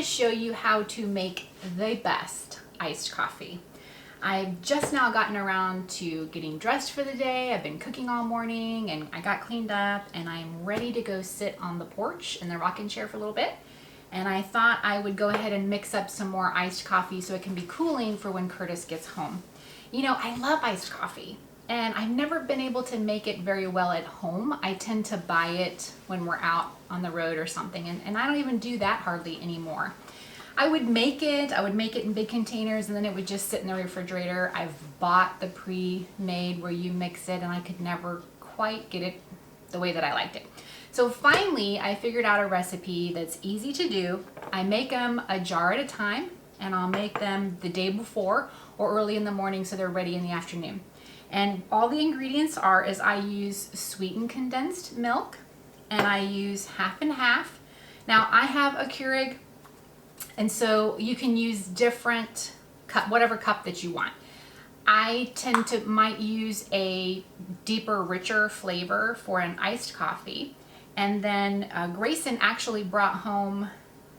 show you how to make the best iced coffee. I've just now gotten around to getting dressed for the day. I've been cooking all morning and I got cleaned up and I'm ready to go sit on the porch in the rocking chair for a little bit. And I thought I would go ahead and mix up some more iced coffee so it can be cooling for when Curtis gets home. You know, I love iced coffee and I've never been able to make it very well at home. I tend to buy it when we're out on the road or something, and I don't even do that hardly anymore. I would make it in big containers and then it would just sit in the refrigerator. I've bought the pre-made where you mix it and I could never quite get it the way that I liked it. So finally I figured out a recipe that's easy to do. I make them a jar at a time and I'll make them the day before or early in the morning so they're ready in the afternoon. And all the ingredients is I use sweetened condensed milk and I use half and half. Now I have a Keurig, and so you can use different cup, whatever cup that you want. I might use a deeper, richer flavor for an iced coffee. And then Grayson actually brought home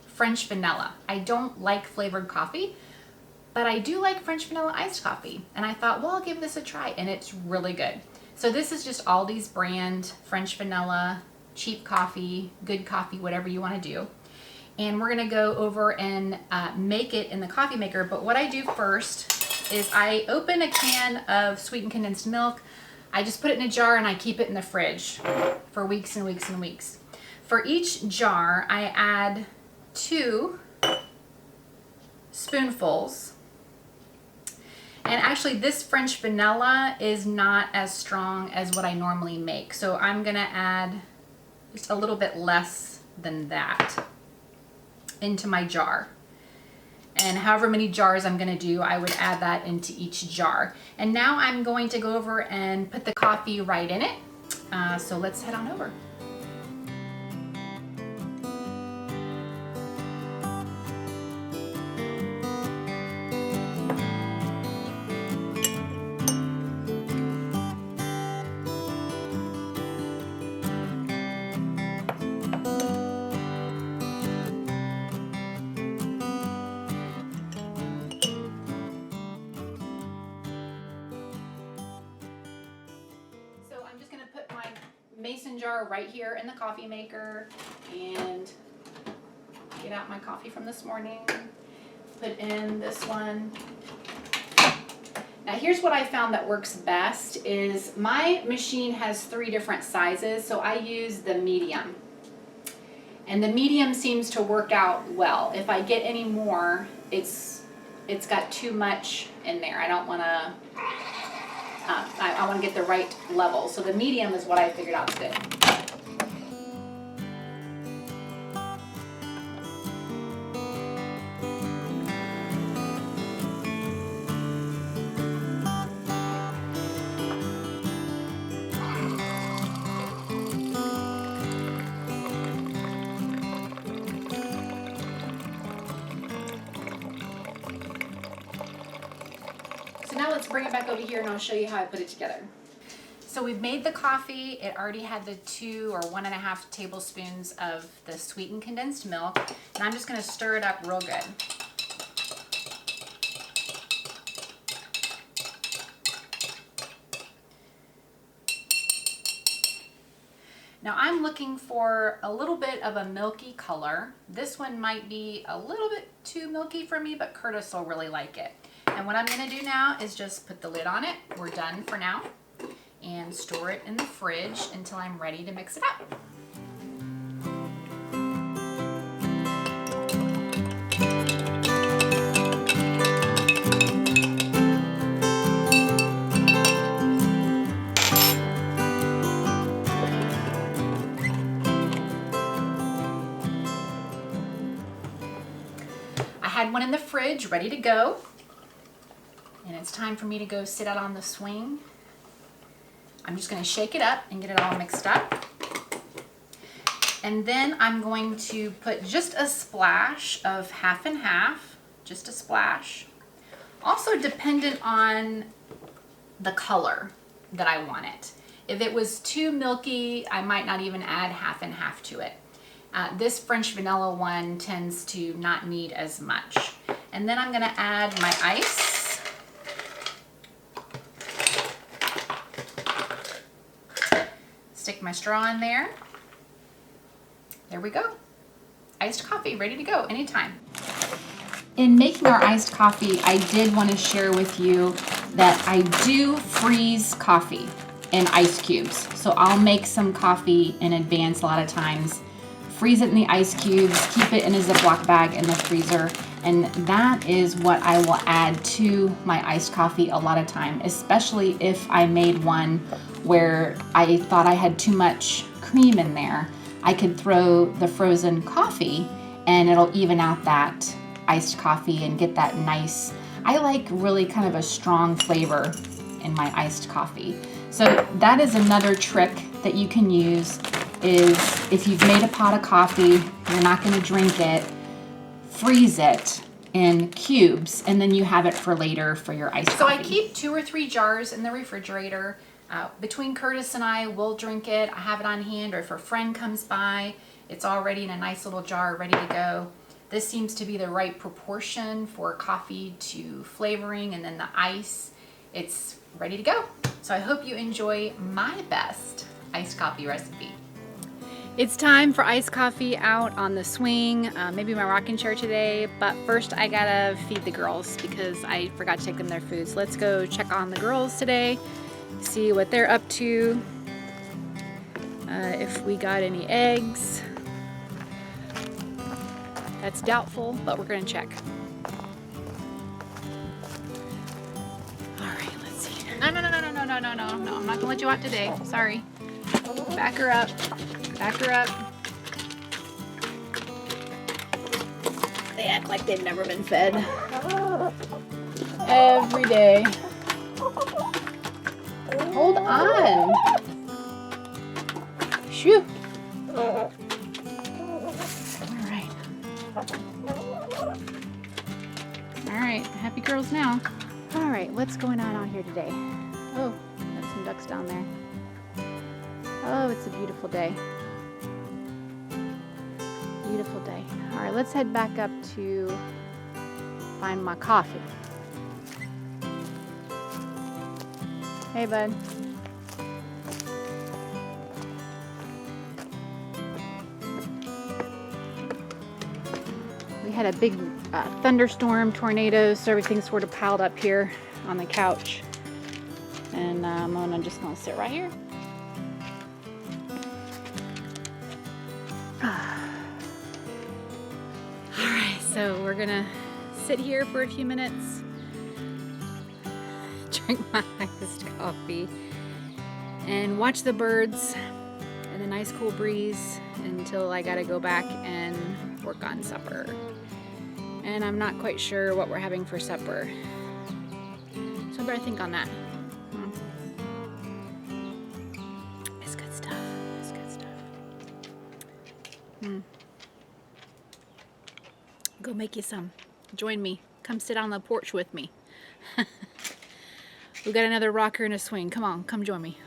French vanilla. I don't like flavored coffee, but I do like French vanilla iced coffee. And I thought, well, I'll give this a try, and it's really good. So this is just Aldi's brand French vanilla, cheap coffee, good coffee, whatever you want to do. And we're gonna go over and make it in the coffee maker. But what I do first is I open a can of sweetened condensed milk. I just put it in a jar and I keep it in the fridge for weeks and weeks and weeks. For each jar, I add 2 spoonfuls. And actually this French vanilla is not as strong as what I normally make. So I'm gonna add just a little bit less than that into my jar. And however many jars I'm gonna do, I would add that into each jar. And now I'm going to go over and put the coffee right in it. So let's head on over. Mason jar right here in the coffee maker and get out my coffee from this morning, put in this one. Now here's what I found that works best is my machine has 3 different sizes, so I use the medium. And the medium seems to work out well. If I get any more, it's got too much in there. I don't want to I want to get the right level. So the medium is what I figured out is good. Now let's bring it back over here and I'll show you how I put it together. So we've made the coffee. It already had the 2 or 1.5 tablespoons of the sweetened condensed milk. And I'm just gonna stir it up real good. Now I'm looking for a little bit of a milky color. This one might be a little bit too milky for me, but Curtis will really like it. And what I'm gonna do now is just put the lid on it. We're done for now. And store it in the fridge until I'm ready to mix it up. I had one in the fridge ready to go. And it's time for me to go sit out on the swing. I'm just going to shake it up and get it all mixed up. And then I'm going to put just a splash of half and half, just a splash. Also dependent on the color that I want it. If it was too milky, I might not even add half and half to it. This French vanilla one tends to not need as much. And then I'm gonna add my ice. Stick my straw in there. There we go. Iced coffee, ready to go anytime. In making our iced coffee, I did want to share with you that I do freeze coffee in ice cubes. So I'll make some coffee in advance a lot of times, freeze it in the ice cubes, keep it in a Ziploc bag in the freezer, and that is what I will add to my iced coffee a lot of time, especially if I made one where I thought I had too much cream in there. I could throw the frozen coffee and it'll even out that iced coffee and get that nice, I like really kind of a strong flavor in my iced coffee. So that is another trick that you can use, is if you've made a pot of coffee, you're not going to drink it, freeze it in cubes, and then you have it for later for your iced coffee. So I keep 2 or 3 jars in the refrigerator. Between Curtis and I, we'll drink it. I have it on hand, or if a friend comes by, it's already in a nice little jar ready to go. This seems to be the right proportion for coffee to flavoring, and then the ice, it's ready to go. So I hope you enjoy my best iced coffee recipe. It's time for iced coffee out on the swing, maybe my rocking chair today, but first I gotta feed the girls because I forgot to take them their food. So let's go check on the girls today, see what they're up to, if we got any eggs. That's doubtful, but we're gonna check. All right, let's see. No, I'm not gonna let you out today. Sorry. Back her up. Back her up. They act like they've never been fed. Every day. Hold on. Shoo. All right. All right, happy girls now. All right, what's going on out here today? Oh, got some ducks down there. Oh, it's a beautiful day. Beautiful day. All right, let's head back up to find my coffee. Hey, bud. We had a big thunderstorm, tornado, so everything's sort of piled up here on the couch. And I'm just gonna sit right here. Alright, so we're gonna sit here for a few minutes, drink my iced coffee, and watch the birds and the nice cool breeze until I gotta go back and work on supper. And I'm not quite sure what we're having for supper, so I better think on that. It's good stuff. It's good stuff. Go make you some. Join me. Come sit on the porch with me. We got another rocker and a swing. Come on, come join me.